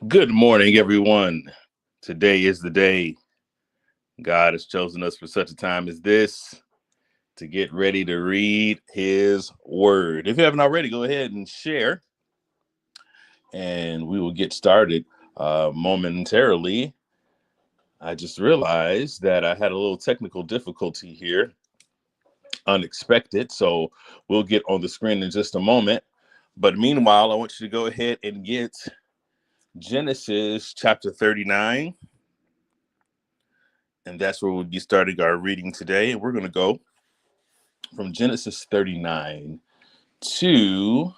Good morning, everyone. Today is the day God has chosen us for such a time as this to get ready to read His Word. If you haven't already, go ahead and share, and we will get started momentarily. I just realized that I had a little technical difficulty here, unexpected, so we'll get on the screen in just a moment. But meanwhile, I want you to go ahead and get Genesis chapter 39. And that's where we'll be starting our reading today. And we're going to go from Genesis 39 to,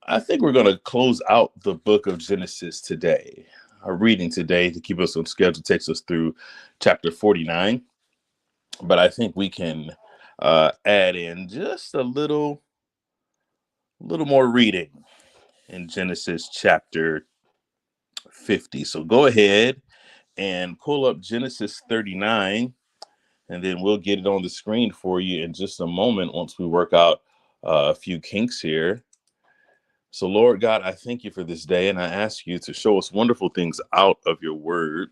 I think we're going to close out the book of Genesis today. Our reading today, to keep us on schedule, takes us through chapter 49. But I think we can add in just a little more reading in Genesis chapter 50. So go ahead and pull up Genesis 39. And then we'll get it on the screen for you in just a moment once we work out a few kinks here. So, Lord God, I thank you for this day, and I ask you to show us wonderful things out of your word.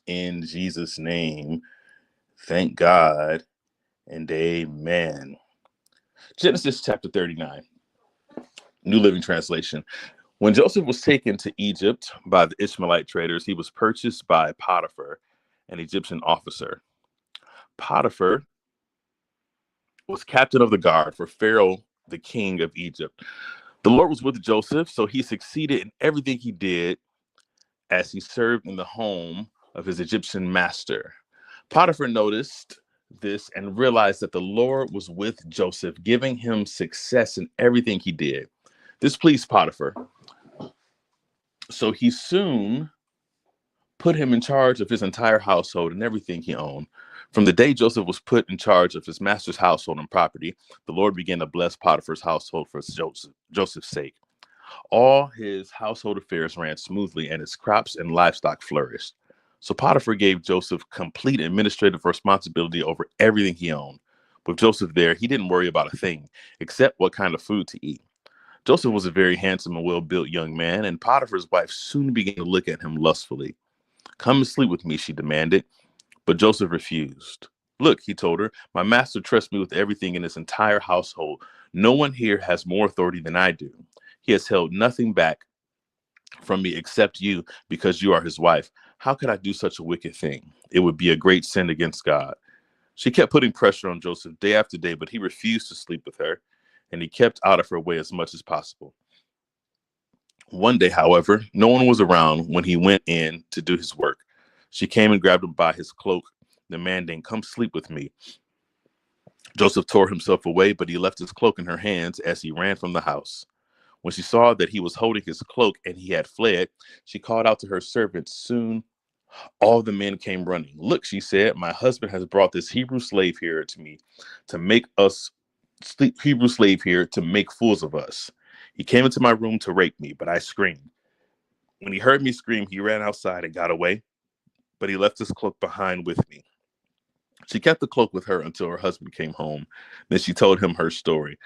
In Jesus' name, thank God, and amen. Genesis chapter 39, New Living Translation. When Joseph was taken to Egypt by the Ishmaelite traders, he was purchased by Potiphar, an Egyptian officer. Potiphar was captain of the guard for Pharaoh, the king of Egypt. The Lord was with Joseph, so he succeeded in everything he did as he served in the home of his Egyptian master. Potiphar noticed this and realized that the Lord was with Joseph, giving him success in everything he did. This pleased Potiphar, so he soon put him in charge of his entire household and everything he owned. From the day Joseph was put in charge of his master's household and property, the Lord began to bless Potiphar's household for Joseph's sake. All his household affairs ran smoothly, and his crops and livestock flourished. So Potiphar gave Joseph complete administrative responsibility over everything he owned. With Joseph there, he didn't worry about a thing, except what kind of food to eat. Joseph was a very handsome and well-built young man, and Potiphar's wife soon began to look at him lustfully. "Come and sleep with me," she demanded. But Joseph refused. "Look," he told her, "my master trusts me with everything in his entire household. No one here has more authority than I do. He has held nothing back from me except you, because you are his wife. How could I do such a wicked thing? It would be a great sin against God." She kept putting pressure on Joseph day after day, but he refused to sleep with her, and he kept out of her way as much as possible. One day, however, no one was around when he went in to do his work. She came and grabbed him by his cloak, demanding, "Come sleep with me." Joseph tore himself away, but he left his cloak in her hands as he ran from the house. When she saw that he was holding his cloak and he had fled, she called out to her servants. Soon, all the men came running. "Look," she said, "my husband has brought this Hebrew slave here to me to make us Hebrew slave here to make fools of us. He came into my room to rape me, but I screamed. When he heard me scream, he ran outside and got away, but he left his cloak behind with me." She kept the cloak with her until her husband came home. Then she told him her story.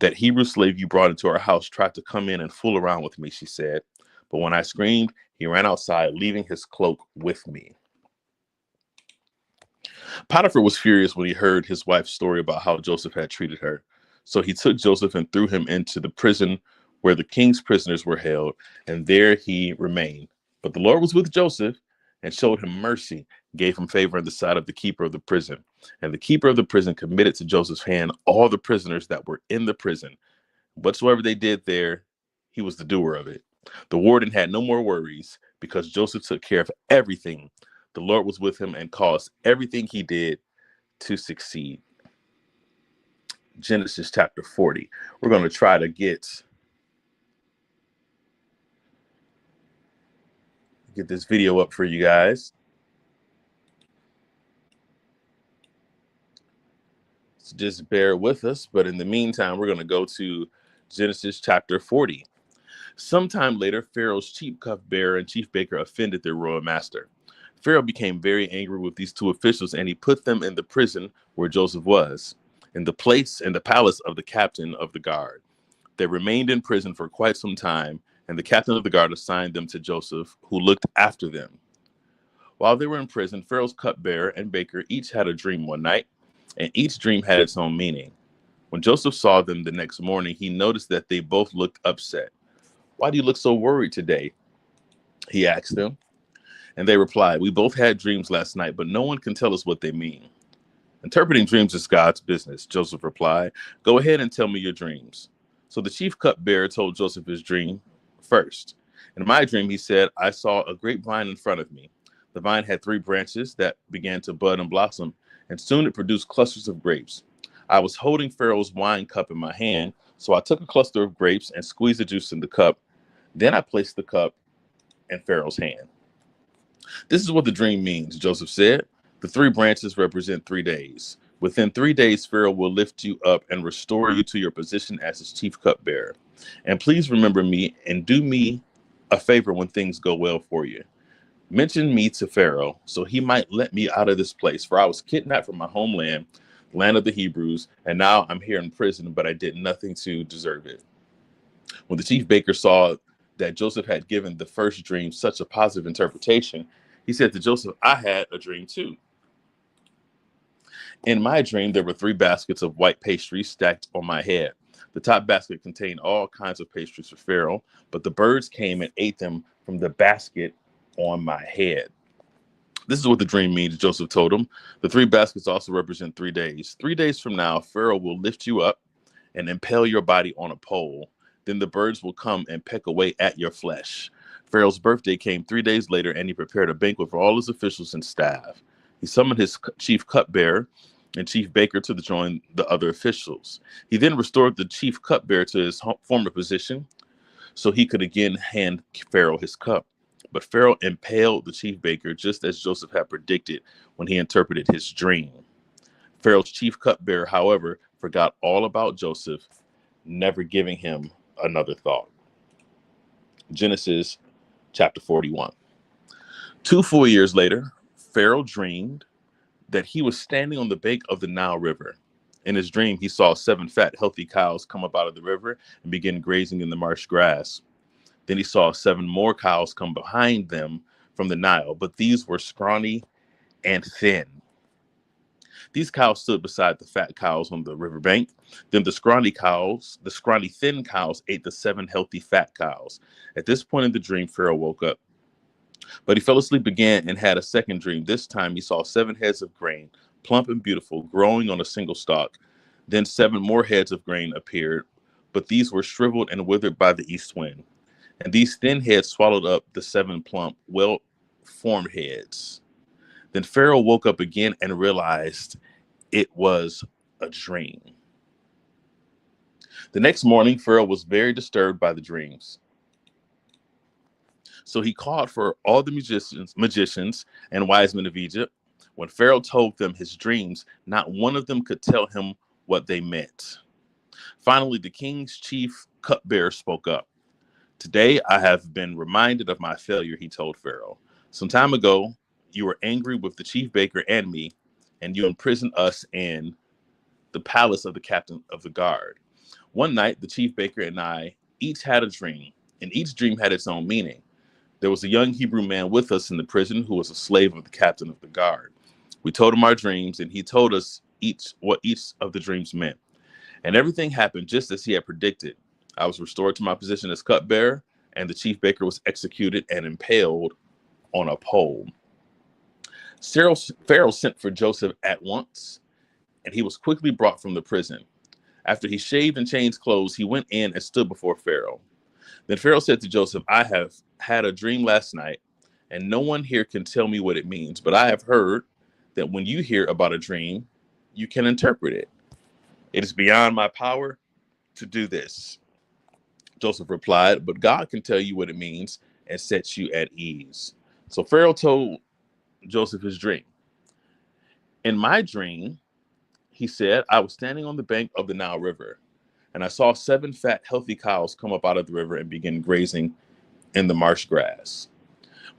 "That Hebrew slave you brought into our house tried to come in and fool around with me," she said. "But when I screamed, he ran outside, leaving his cloak with me." Potiphar was furious when he heard his wife's story about how Joseph had treated her. So he took Joseph and threw him into the prison where the king's prisoners were held, and there he remained. But the Lord was with Joseph and showed him mercy, gave him favor in the sight of the keeper of the prison. And the keeper of the prison committed to Joseph's hand all the prisoners that were in the prison. Whatsoever they did there, he was the doer of it. The warden had no more worries because Joseph took care of everything. The Lord was with him and caused everything he did to succeed. Genesis chapter 40. We're going to try to get this video up for you guys. So just bear with us. But in the meantime, we're going to go to Genesis chapter 40. Sometime later, Pharaoh's chief cupbearer and chief baker offended their royal master. Pharaoh became very angry with these two officials, and he put them in the prison where Joseph was, in the palace of the captain of the guard. They remained in prison for quite some time, And the captain of the guard assigned them to Joseph, who looked after them. While they were in prison, Pharaoh's cupbearer and baker each had a dream one night, and each dream had its own meaning. When Joseph saw them the next morning, he noticed that they both looked upset. "Why do you look so worried today?" he asked them. And they replied, "We both had dreams last night, but no one can tell us what they mean." "Interpreting dreams is God's business," Joseph replied. "Go ahead and tell me your dreams." So the chief cupbearer told Joseph his dream first. "In my dream," he said, "I saw a grapevine in front of me. The vine had 3 branches that began to bud and blossom, and soon it produced clusters of grapes. I was holding Pharaoh's wine cup in my hand, so I took a cluster of grapes and squeezed the juice in the cup. Then I placed the cup in Pharaoh's hand." "This is what the dream means," Joseph said. "The 3 branches represent 3 days. Within 3 days, Pharaoh will lift you up and restore you to your position as his chief cupbearer. And please remember me and do me a favor when things go well for you. Mention me to Pharaoh so he might let me out of this place, for I was kidnapped from my homeland, land of the Hebrews, and now I'm here in prison, but I did nothing to deserve it." When the chief baker saw that Joseph had given the first dream such a positive interpretation, he said to Joseph, "I had a dream too. In my dream, there were 3 baskets of white pastries stacked on my head. The top basket contained all kinds of pastries for Pharaoh, but the birds came and ate them from the basket on my head." "This is what the dream means," Joseph told him. "The 3 baskets also represent 3 days. 3 days from now, Pharaoh will lift you up and impale your body on a pole. Then the birds will come and peck away at your flesh." Pharaoh's birthday came 3 days later, and he prepared a banquet for all his officials and staff. He summoned his chief cupbearer and chief baker to join the other officials. He then restored the chief cupbearer to his former position so he could again hand Pharaoh his cup. But Pharaoh impaled the chief baker just as Joseph had predicted when he interpreted his dream. Pharaoh's chief cupbearer, however, forgot all about Joseph, never giving him another thought. Genesis chapter 41. 2 full years later, Pharaoh dreamed that he was standing on the bank of the Nile River. In his dream, he saw 7 fat, healthy cows come up out of the river and begin grazing in the marsh grass. Then he saw 7 more cows come behind them from the Nile, but these were scrawny and thin. These cows stood beside the fat cows on the riverbank. Then the scrawny thin cows ate the 7 healthy fat cows. At this point in the dream, Pharaoh woke up. But he fell asleep again and had a second dream. This time he saw 7 heads of grain, plump and beautiful, growing on a single stalk. Then 7 more heads of grain appeared, but these were shriveled and withered by the east wind. And these thin heads swallowed up the 7 plump, well-formed heads. Then Pharaoh woke up again and realized it was a dream. The next morning, Pharaoh was very disturbed by the dreams. So he called for all the magicians and wise men of Egypt. When Pharaoh told them his dreams, not one of them could tell him what they meant. Finally, the king's chief cupbearer spoke up. "Today I have been reminded of my failure," he told Pharaoh. "Some time ago, you were angry with the chief baker and me, and you imprisoned us in the palace of the captain of the guard. One night, the chief baker and I each had a dream, and each dream had its own meaning. There was a young Hebrew man with us in the prison who was a slave of the captain of the guard. We told him our dreams, and he told us what each of the dreams meant. And everything happened just as he had predicted. I was restored to my position as cupbearer, and the chief baker was executed and impaled on a pole. Pharaoh sent for Joseph at once, and he was quickly brought from the prison. After he shaved and changed clothes, he went in and stood before Pharaoh. Then Pharaoh said to Joseph, "I have had a dream last night, and no one here can tell me what it means. But I have heard that when you hear about a dream, you can interpret it. It is beyond my power to do this." Joseph replied, "But God can tell you what it means and set you at ease." So Pharaoh told Joseph his dream. "In my dream," he said, "I was standing on the bank of the Nile River, and I saw 7 fat, healthy cows come up out of the river and begin grazing in the marsh grass.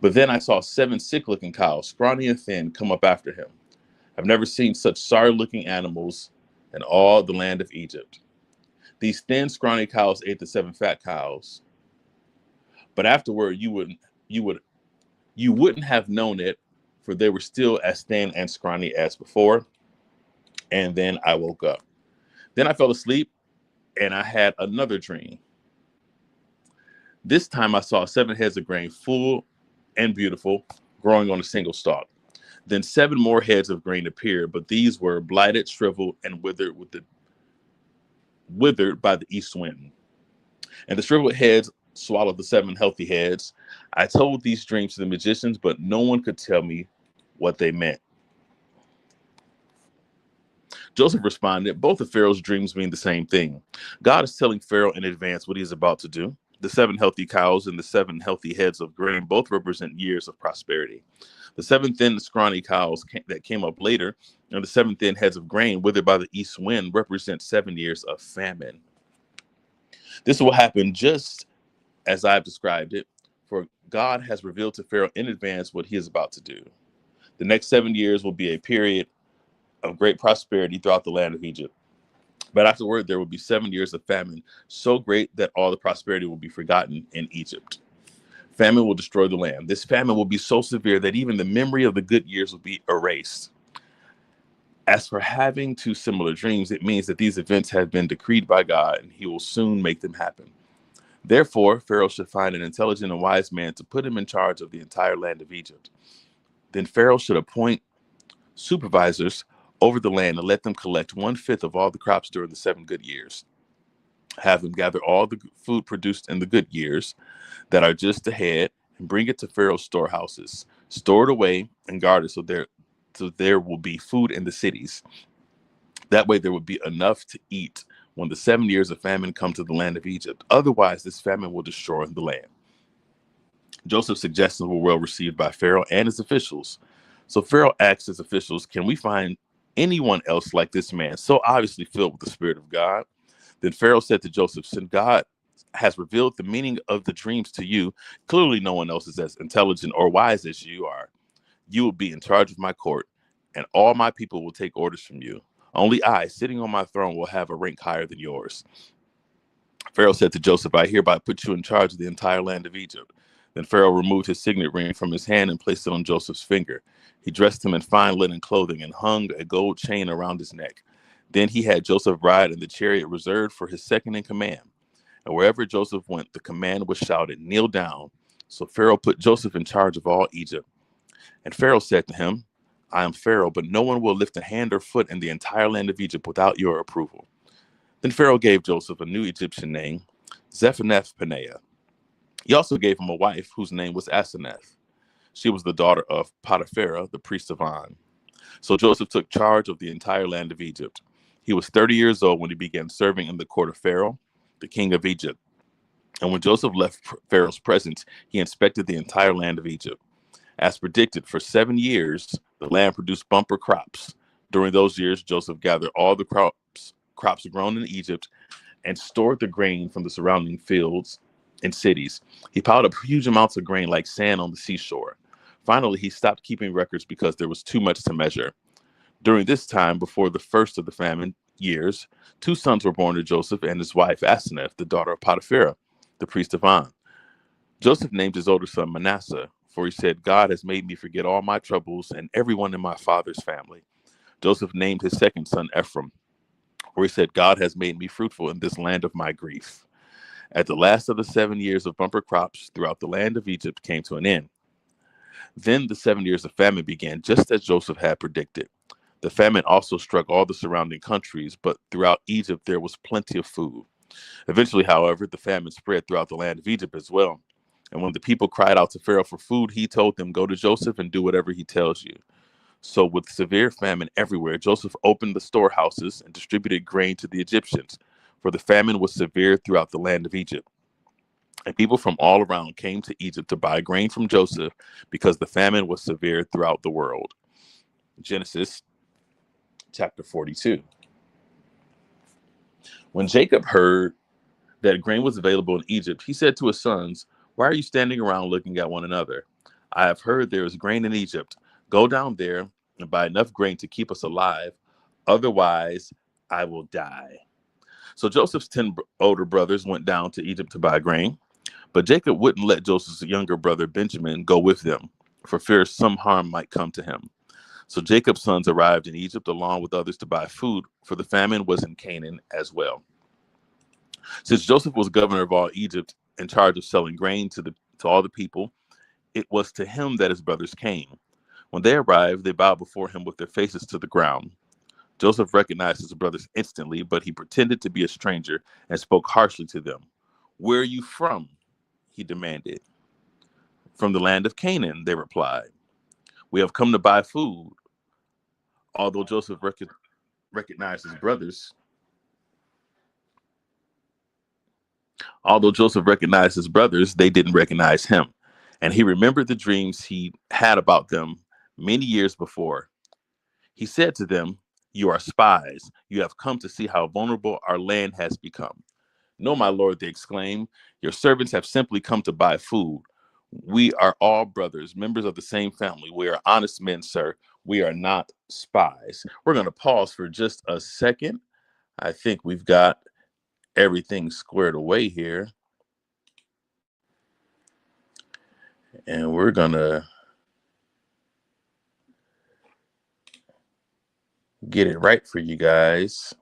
But then I saw 7 sick-looking cows, scrawny and thin, come up after him. I've never seen such sorry-looking animals in all the land of Egypt. These thin, scrawny cows ate the 7 fat cows, But afterward you would you wouldn't have known it, for they were still as thin and scrawny as before. And then I woke up. Then I fell asleep, and I had another dream. This time I saw 7 heads of grain, full and beautiful, growing on a single stalk. Then 7 more heads of grain appeared, but these were blighted, shriveled, and withered by the east wind. And the shriveled heads swallowed the 7 healthy heads. I told these dreams to the magicians, but no one could tell me what they meant. Joseph responded, both of Pharaoh's dreams mean the same thing. God is telling Pharaoh in advance what he is about to do. The 7 healthy cows and the 7 healthy heads of grain both represent years of prosperity. The 7 thin, scrawny cows that came up later and the 7 thin heads of grain withered by the east wind represent 7 years of famine. This will happen just as I've described it, for God has revealed to Pharaoh in advance what he is about to do. The next 7 years will be a period of great prosperity throughout the land of Egypt. But afterward, there will be 7 years of famine, so great that all the prosperity will be forgotten in Egypt. Famine will destroy the land. This famine will be so severe that even the memory of the good years will be erased. As for having 2 similar dreams, it means that these events have been decreed by God, and he will soon make them happen. Therefore, Pharaoh should find an intelligent and wise man to put him in charge of the entire land of Egypt. Then Pharaoh should appoint supervisors over the land and let them collect 1/5 of all the crops during the 7 good years. Have them gather all the food produced in the good years that are just ahead and bring it to Pharaoh's storehouses. Store it away and guard it so there will be food in the cities. That way there will be enough to eat when the 7 years of famine come to the land of Egypt. Otherwise, this famine will destroy the land. Joseph's suggestions were well received by Pharaoh and his officials. So Pharaoh asked his officials, can we find anyone else like this man, so obviously filled with the Spirit of God? Then Pharaoh said to Joseph, since God has revealed the meaning of the dreams to you, clearly no one else is as intelligent or wise as you are. You will be in charge of my court, and all my people will take orders from you. Only I, sitting on my throne, will have a rank higher than yours. Pharaoh said to Joseph, I hereby put you in charge of the entire land of Egypt. Then Pharaoh removed his signet ring from his hand and placed it on Joseph's finger. He dressed him in fine linen clothing and hung a gold chain around his neck. Then he had Joseph ride in the chariot reserved for his second in command. And wherever Joseph went, the command was shouted, kneel down. So Pharaoh put Joseph in charge of all Egypt. And Pharaoh said to him, I am Pharaoh, but no one will lift a hand or foot in the entire land of Egypt without your approval. Then Pharaoh gave Joseph a new Egyptian name, Zephanath-Paneah. He also gave him a wife whose name was Asenath. She was the daughter of Potiphar, the priest of On. So Joseph took charge of the entire land of Egypt. He was 30 years old when he began serving in the court of Pharaoh, the king of Egypt. And when Joseph left Pharaoh's presence, he inspected the entire land of Egypt. As predicted, for 7 years, the land produced bumper crops. During those years, Joseph gathered all the crops grown in Egypt and stored the grain from the surrounding fields and cities. He piled up huge amounts of grain like sand on the seashore. Finally, he stopped keeping records because there was too much to measure. During this time, before the first of the famine years, 2 sons were born to Joseph and his wife Asenath, the daughter of Potiphar, the priest of On. Joseph named his older son Manasseh, for he said, God has made me forget all my troubles and everyone in my father's family. Joseph named his second son Ephraim, for he said, God has made me fruitful in this land of my grief. At the last of the 7 years of bumper crops throughout the land of Egypt came to an end. Then the 7 years of famine began, just as Joseph had predicted. The famine also struck all the surrounding countries, but throughout Egypt there was plenty of food. Eventually, however, the famine spread throughout the land of Egypt as well. And when the people cried out to Pharaoh for food, he told them, go to Joseph and do whatever he tells you. So with severe famine everywhere, Joseph opened the storehouses and distributed grain to the Egyptians, for the famine was severe throughout the land of Egypt. And people from all around came to Egypt to buy grain from Joseph because the famine was severe throughout the world. Genesis chapter 42. When Jacob heard that grain was available in Egypt, he said to his sons, why are you standing around looking at one another? I have heard there is grain in Egypt. Go down there and buy enough grain to keep us alive. Otherwise, I will die. So Joseph's 10 older brothers went down to Egypt to buy grain. But Jacob wouldn't let Joseph's younger brother Benjamin go with them, for fear some harm might come to him. So Jacob's sons arrived in Egypt along with others to buy food, for the famine was in Canaan as well. Since Joseph was governor of all Egypt, in charge of selling grain to all the people, it was to him that his brothers came. When they arrived, they bowed before him with their faces to the ground. Joseph recognized his brothers instantly, but he pretended to be a stranger and spoke harshly to them. "Where are you from?" he demanded. "From the land of Canaan," they replied. "We have come to buy food." Although Joseph recognized his brothers, they didn't recognize him. And he remembered the dreams he had about them many years before. He said to them, "You are spies. You have come to see how vulnerable our land has become." "No, my lord," they exclaimed. "Your servants have simply come to buy food. We are all brothers, members of the same family. We are honest men, sir. We are not spies." We're going to pause for just a second. I think we've got everything squared away here. And we're going to get it right for you guys.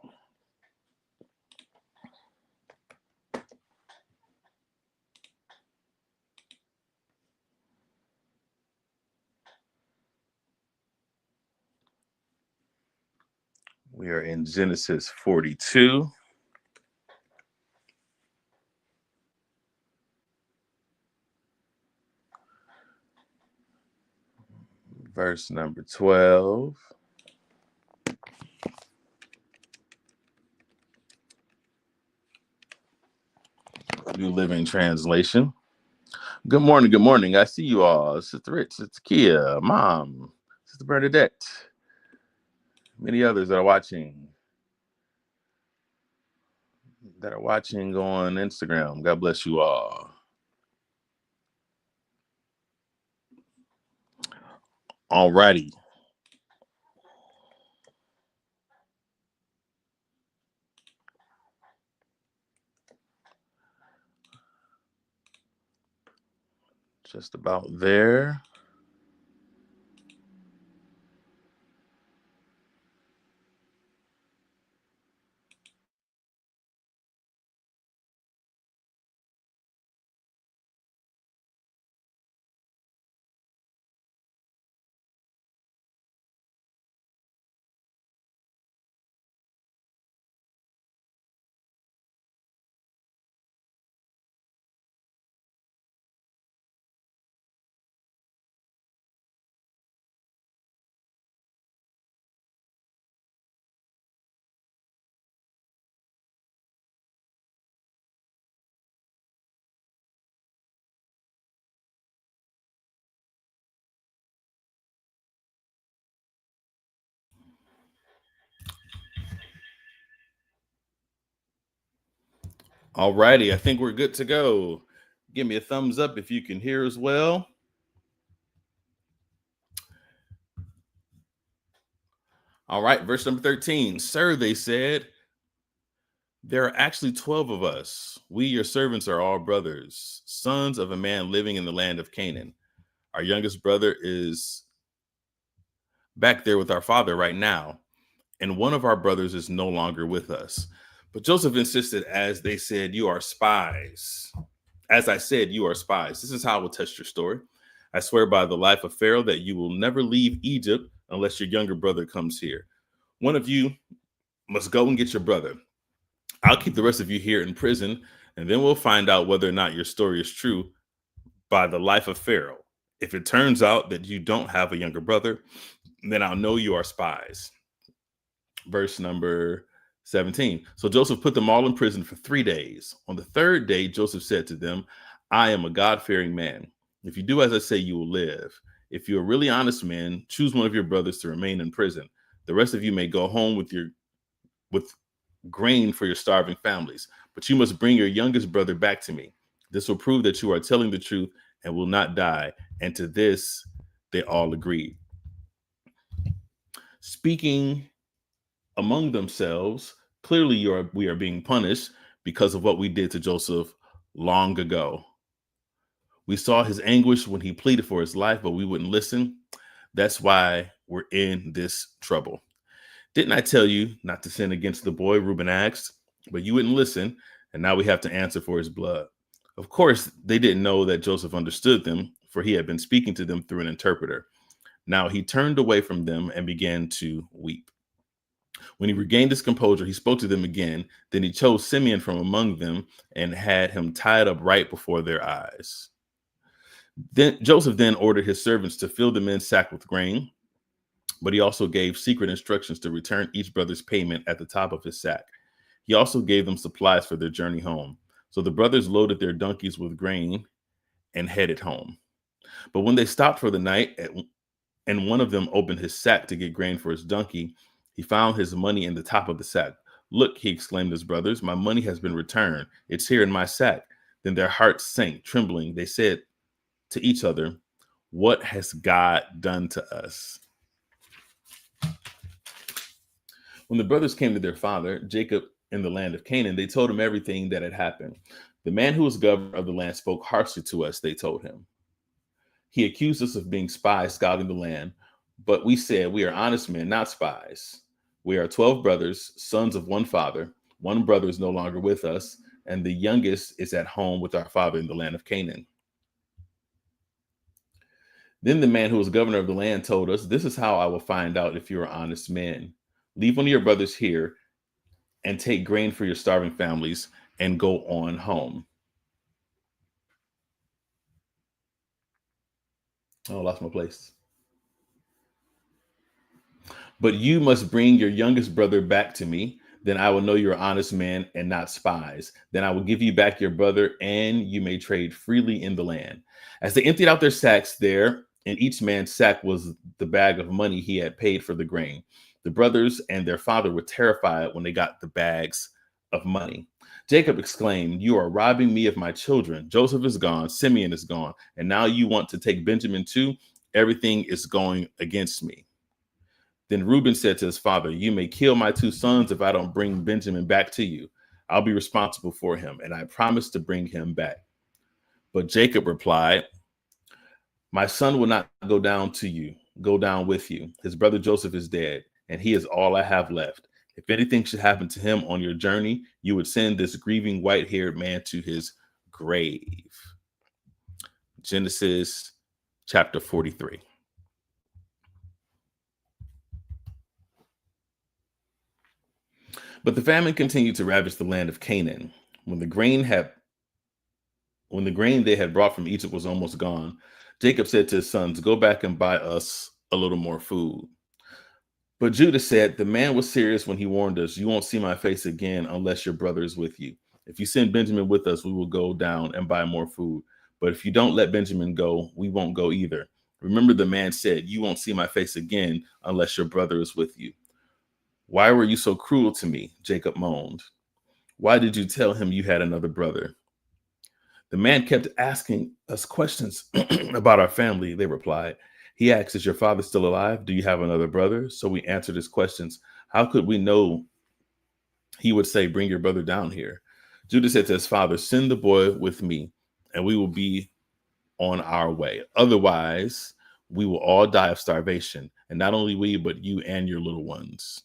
We are in Genesis 42. Verse number 12. New Living Translation. Good morning. Good morning. I see you all. Sister Rich, Sister Kia, Mom, Sister Bernadette, many others that are watching on Instagram. God bless you all. All righty. Just about there. All righty. I think we're good to go. Give me a thumbs up if you can hear as well. All right. Verse number 13. "Sir," they said, "there are actually 12 of us. We, your servants, are all brothers, sons of a man living in the land of Canaan. Our youngest brother is back there with our father right now, and one of our brothers is no longer with us." But Joseph insisted, as they said, "You are spies. As I said, you are spies. This is how I will test your story. I swear by the life of Pharaoh that you will never leave Egypt unless your younger brother comes here. One of you must go and get your brother. I'll keep the rest of you here in prison, and then we'll find out whether or not your story is true by the life of Pharaoh. If it turns out that you don't have a younger brother, then I'll know you are spies." Verse number 17. "So Joseph put them all in prison for 3 days. On the third day, Joseph said to them, 'I am a God-fearing man. If you do as I say, you will live. If you're a really honest man, choose one of your brothers to remain in prison. The rest of you may go home with grain for your starving families. But you must bring your youngest brother back to me. This will prove that you are telling the truth and will not die.' And to this, they all agreed." Speaking among themselves, "Clearly we are being punished because of what we did to Joseph long ago." We saw his anguish when he pleaded for his life, but we wouldn't listen. That's why we're in this trouble. Didn't I tell you not to sin against the boy? Reuben asked, but you wouldn't listen, and now we have to answer for his blood. Of course, they didn't know that Joseph understood them, for he had been speaking to them through an interpreter. Now he turned away from them and began to weep. When he regained his composure, he spoke to them again. Then he chose Simeon from among them and had him tied up right before their eyes. Then Joseph then ordered his servants to fill the men's sack with grain, but he also gave secret instructions to return each brother's payment at the top of his sack. He also gave them supplies for their journey home. So the brothers loaded their donkeys with grain and headed home. But when they stopped for the night, and one of them opened his sack to get grain for his donkey, he found his money in the top of the sack. Look, he exclaimed to his brothers, my money has been returned. It's here in my sack. Then their hearts sank, trembling. They said to each other, what has God done to us? When the brothers came to their father, Jacob, in the land of Canaan, they told him everything that had happened. The man who was governor of the land spoke harshly to us, they told him. He accused us of being spies scouting the land, but we said, we are honest men, not spies. We are 12 brothers, sons of one father. One brother is no longer with us, and the youngest is at home with our father in the land of Canaan. Then the man who was governor of the land told us, this is how I will find out if you are honest men. Leave one of your brothers here and take grain for your starving families and go on home. Oh, I lost my place. But you must bring your youngest brother back to me. Then I will know you're honest men and not spies. Then I will give you back your brother, and you may trade freely in the land. As they emptied out their sacks there, in each man's sack was the bag of money he had paid for the grain. The brothers and their father were terrified when they got the bags of money. Jacob exclaimed, you are robbing me of my children. Joseph is gone, Simeon is gone, and now you want to take Benjamin too? Everything is going against me. Then Reuben said to his father, you may kill my two sons if I don't bring Benjamin back to you. I'll be responsible for him, and I promise to bring him back. But Jacob replied, my son will not go down with you. His brother Joseph is dead, and he is all I have left. If anything should happen to him on your journey, you would send this grieving white-haired man to his grave. Genesis chapter 43. But the famine continued to ravage the land of Canaan. When the grain they had brought from Egypt was almost gone, Jacob said to his sons, go back and buy us a little more food. But Judah said, the man was serious when he warned us, you won't see my face again unless your brother is with you. If you send Benjamin with us, we will go down and buy more food. But if you don't let Benjamin go, we won't go either. Remember, the man said, you won't see my face again unless your brother is with you. Why were you so cruel to me? Jacob moaned. Why did you tell him you had another brother? The man kept asking us questions about our family, they replied. He asked, is your father still alive? Do you have another brother? So we answered his questions. How could we know he would say, bring your brother down here? Judah said to his father, send the boy with me, and we will be on our way. Otherwise, we will all die of starvation, and not only we, but you and your little ones.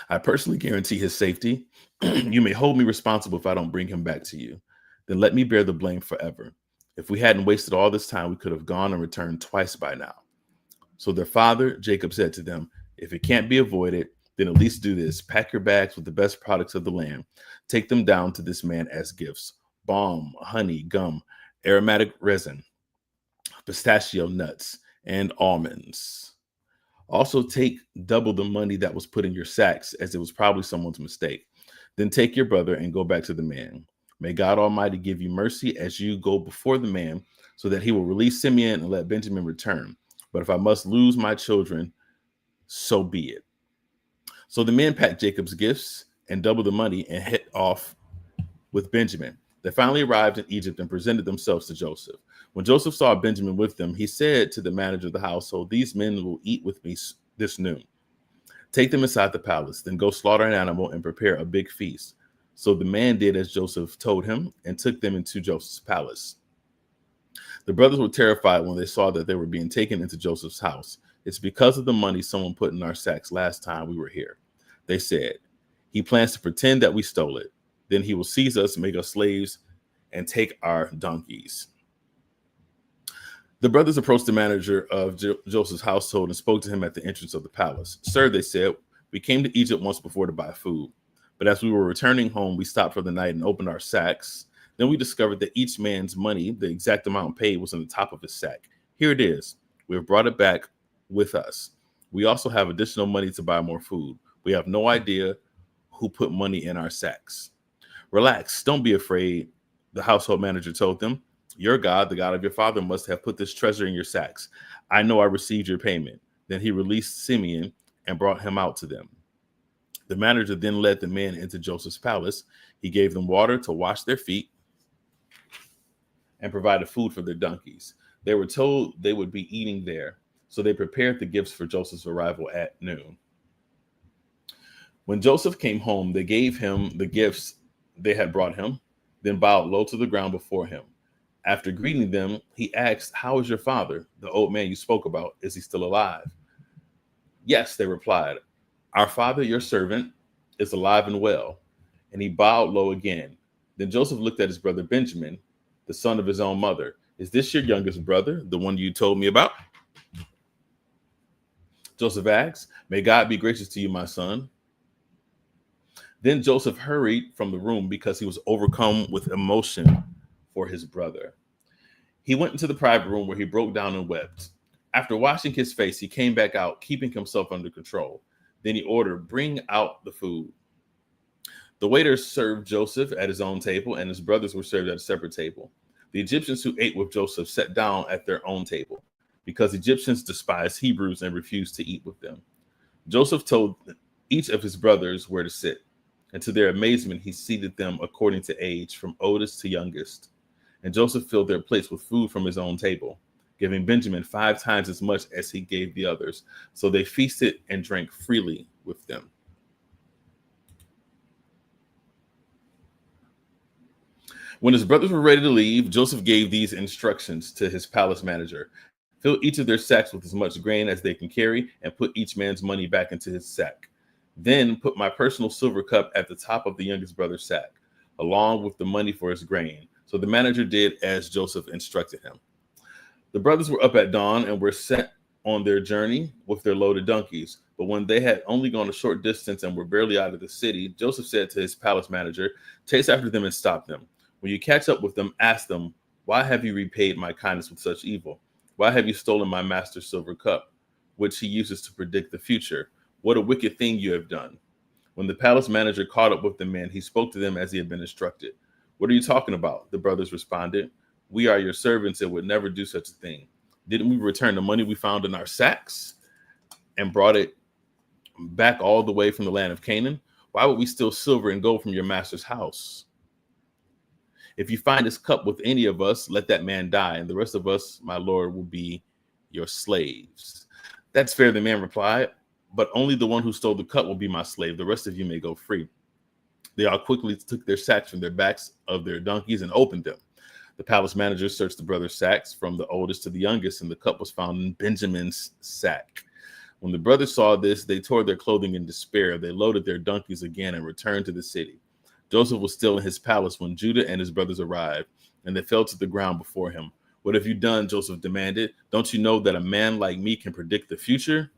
I personally guarantee his safety. You may hold me responsible if I don't bring him back to you. Then let me bear the blame forever. If we hadn't wasted all this time, we could have gone and returned twice by now. So their father, Jacob, said to them, if it can't be avoided, then at least do this. Pack your bags with the best products of the land. Take them down to this man as gifts. Balm, honey, gum, aromatic resin, pistachio nuts, and almonds. Also take double the money that was put in your sacks, as it was probably someone's mistake. Then take your brother and go back to the man. May God Almighty give you mercy as you go before the man, so that he will release Simeon and let Benjamin return. But if I must lose my children, so be it. So the men packed Jacob's gifts and doubled the money and hit off with Benjamin. They finally arrived in Egypt and presented themselves to Joseph. When Joseph saw Benjamin with them, he said to the manager of the household, these men will eat with me this noon. Take them inside the palace, then go slaughter an animal and prepare a big feast. So the man did as Joseph told him and took them into Joseph's palace. The brothers were terrified when they saw that they were being taken into Joseph's house. It's because of the money someone put in our sacks last time we were here. They said, he plans to pretend that we stole it. Then he will seize us, make us slaves, and take our donkeys. The brothers approached the manager of Joseph's household and spoke to him at the entrance of the palace. Sir, they said, we came to Egypt once before to buy food. But as we were returning home, we stopped for the night and opened our sacks. Then we discovered that each man's money, the exact amount paid, was in the top of his sack. Here it is. We have brought it back with us. We also have additional money to buy more food. We have no idea who put money in our sacks. Relax, don't be afraid, the household manager told them. Your God, the God of your father, must have put this treasure in your sacks. I know I received your payment. Then he released Simeon and brought him out to them. The manager then led the men into Joseph's palace. He gave them water to wash their feet and provided food for their donkeys. They were told they would be eating there, so they prepared the gifts for Joseph's arrival at noon. When Joseph came home, they gave him the gifts they had brought him, then bowed low to the ground before him. After greeting them, he asked, how is your father, the old man you spoke about? Is he still alive? Yes, they replied. Our father, your servant, is alive and well. And he bowed low again. Then Joseph looked at his brother Benjamin, the son of his own mother. Is this your youngest brother, the one you told me about? Joseph asked, may God be gracious to you, my son. Then Joseph hurried from the room because he was overcome with emotion for his brother. He went into the private room where he broke down and wept. After washing his face, he came back out, keeping himself under control. Then he ordered, bring out the food. The waiters served Joseph at his own table, and his brothers were served at a separate table. The Egyptians who ate with Joseph sat down at their own table, because Egyptians despised Hebrews and refused to eat with them. Joseph told each of his brothers where to sit, and to their amazement, he seated them according to age, from oldest to youngest. And Joseph filled their plates with food from his own table, giving Benjamin 5 times as much as he gave the others. So they feasted and drank freely with them. When his brothers were ready to leave, Joseph gave these instructions to his palace manager. Fill each of their sacks with as much grain as they can carry, and put each man's money back into his sack. Then put my personal silver cup at the top of the youngest brother's sack, along with the money for his grain. So the manager did as Joseph instructed him. The brothers were up at dawn and were set on their journey with their loaded donkeys. But when they had only gone a short distance and were barely out of the city, Joseph said to his palace manager, chase after them and stop them. When you catch up with them, ask them, why have you repaid my kindness with such evil? Why have you stolen my master's silver cup, which he uses to predict the future? What a wicked thing you have done. When the palace manager caught up with the men, he spoke to them as he had been instructed. What are you talking about? The brothers responded. We are your servants and would never do such a thing. Didn't we return the money we found in our sacks and brought it back all the way from the land of Canaan? Why would we steal silver and gold from your master's house? If you find this cup with any of us, let that man die, and the rest of us, my lord, will be your slaves. That's fair, the man replied, but only the one who stole the cup will be my slave. The rest of you may go free. They all quickly took their sacks from their backs of their donkeys and opened them. The palace manager searched the brothers' sacks from the oldest to the youngest, and the cup was found in Benjamin's sack. When the brothers saw this, they tore their clothing in despair. They loaded their donkeys again and returned to the city. Joseph was still in his palace when Judah and his brothers arrived, and they fell to the ground before him. What have you done? Joseph demanded. Don't you know that a man like me can predict the future?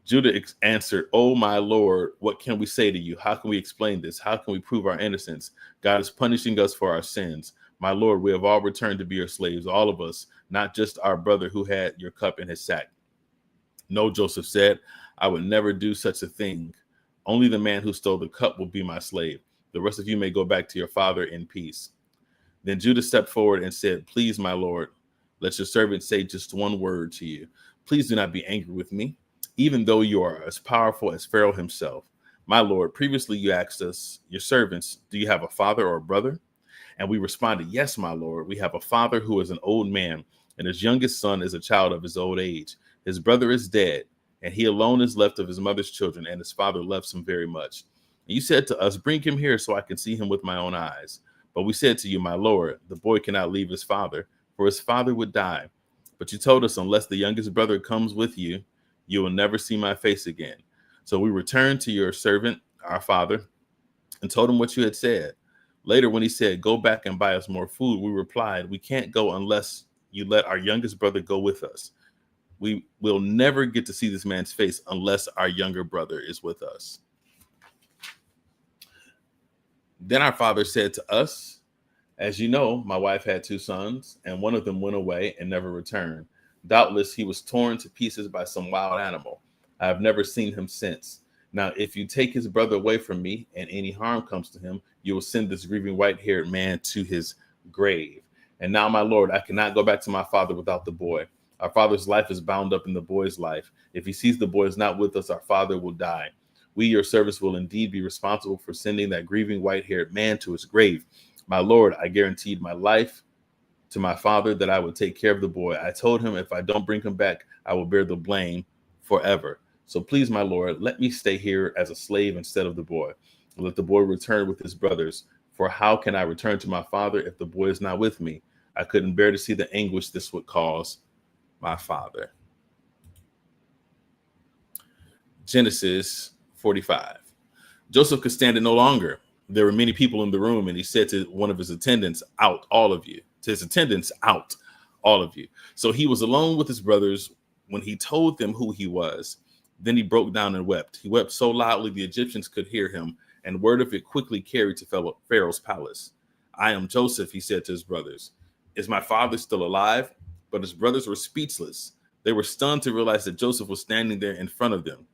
Judah answered, oh, my Lord, what can we say to you? How can we explain this? How can we prove our innocence? God is punishing us for our sins. My Lord, we have all returned to be your slaves, all of us, not just our brother who had your cup in his sack. No, Joseph said, I would never do such a thing. Only the man who stole the cup will be my slave. The rest of you may go back to your father in peace. Then Judah stepped forward and said, please, my Lord, let your servant say just one word to you. Please do not be angry with me, even though you are as powerful as Pharaoh himself. My Lord, previously you asked us, your servants, do you have a father or a brother? And we responded, yes, my Lord, we have a father who is an old man, and his youngest son is a child of his old age. His brother is dead, and he alone is left of his mother's children, and his father loves him very much. And you said to us, bring him here so I can see him with my own eyes. But we said to you, my Lord, the boy cannot leave his father, for his father would die. But you told us, unless the youngest brother comes with you, you will never see my face again. So we returned to your servant, our father, and told him what you had said. Later, when he said, go back and buy us more food, we replied, we can't go unless you let our youngest brother go with us. We will never get to see this man's face unless our younger brother is with us. Then our father said to us, as you know, my wife had 2 sons, and one of them went away and never returned. Doubtless he was torn to pieces by some wild animal. I have never seen him since. Now, if you take his brother away from me and any harm comes to him, you will send this grieving white-haired man to his grave. And now, my Lord, I cannot go back to my father without the boy. Our father's life is bound up in the boy's life. If he sees the boy is not with us, our father will die. We, your servants, will indeed be responsible for sending that grieving white-haired man to his grave. My Lord, I guaranteed my life to my father that I would take care of the boy. I told him if I don't bring him back, I will bear the blame forever. So please, my Lord, let me stay here as a slave instead of the boy. Let the boy return with his brothers. For how can I return to my father if the boy is not with me? I couldn't bear to see the anguish this would cause my father. Genesis 45. Joseph could stand it no longer. There were many people in the room, and he said to one of his attendants, out, all of you. To his attendants, out, all of you. So he was alone with his brothers when he told them who he was. Then he broke down and wept. He wept so loudly the Egyptians could hear him, and word of it quickly carried to Pharaoh's palace. I am Joseph, he said to his brothers. Is my father still alive? But his brothers were speechless. They were stunned to realize that Joseph was standing there in front of them.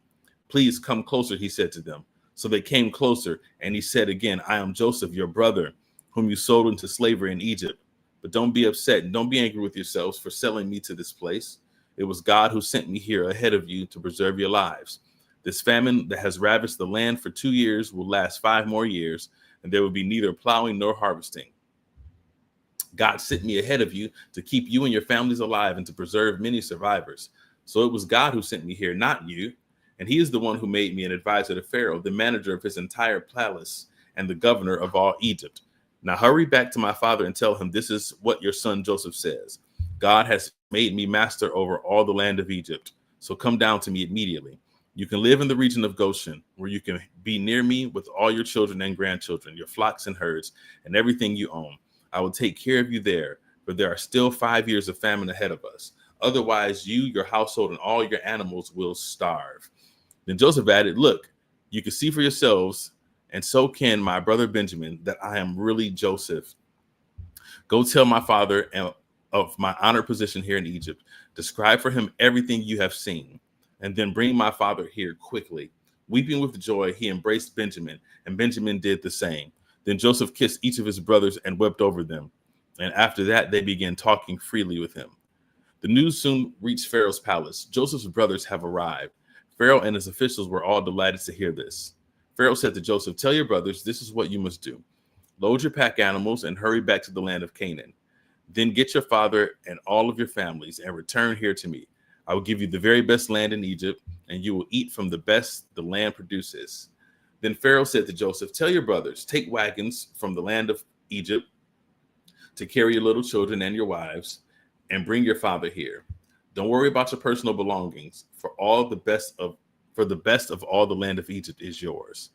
Please come closer, he said to them. So they came closer, and he said again, I am Joseph, your brother, whom you sold into slavery in Egypt. But don't be upset and don't be angry with yourselves for selling me to this place. It was God who sent me here ahead of you to preserve your lives. This famine that has ravaged the land for 2 years will last 5 more years, and there will be neither plowing nor harvesting. God sent me ahead of you to keep you and your families alive and to preserve many survivors. So it was God who sent me here, not you. And he is the one who made me an advisor to Pharaoh, the manager of his entire palace, and the governor of all Egypt. Now hurry back to my father and tell him this is what your son Joseph says. God has made me master over all the land of Egypt. So come down to me immediately. You can live in the region of Goshen, where you can be near me with all your children and grandchildren, your flocks and herds, and everything you own. I will take care of you there, for there are still 5 years of famine ahead of us. Otherwise, you, your household, and all your animals will starve. Then Joseph added, look, you can see for yourselves, and so can my brother Benjamin, that I am really Joseph. Go tell my father of my honored position here in Egypt. Describe for him everything you have seen, and then bring my father here quickly. Weeping with joy, he embraced Benjamin, and Benjamin did the same. Then Joseph kissed each of his brothers and wept over them. And after that, they began talking freely with him. The news soon reached Pharaoh's palace. Joseph's brothers have arrived. Pharaoh and his officials were all delighted to hear this. Pharaoh said to Joseph, tell your brothers, this is what you must do. Load your pack animals and hurry back to the land of Canaan. Then get your father and all of your families and return here to me. I will give you the very best land in Egypt, and you will eat from the best the land produces. Then Pharaoh said to Joseph, tell your brothers, take wagons from the land of Egypt to carry your little children and your wives, and bring your father here. Don't worry about your personal belongings, for the best of all the land of Egypt is yours.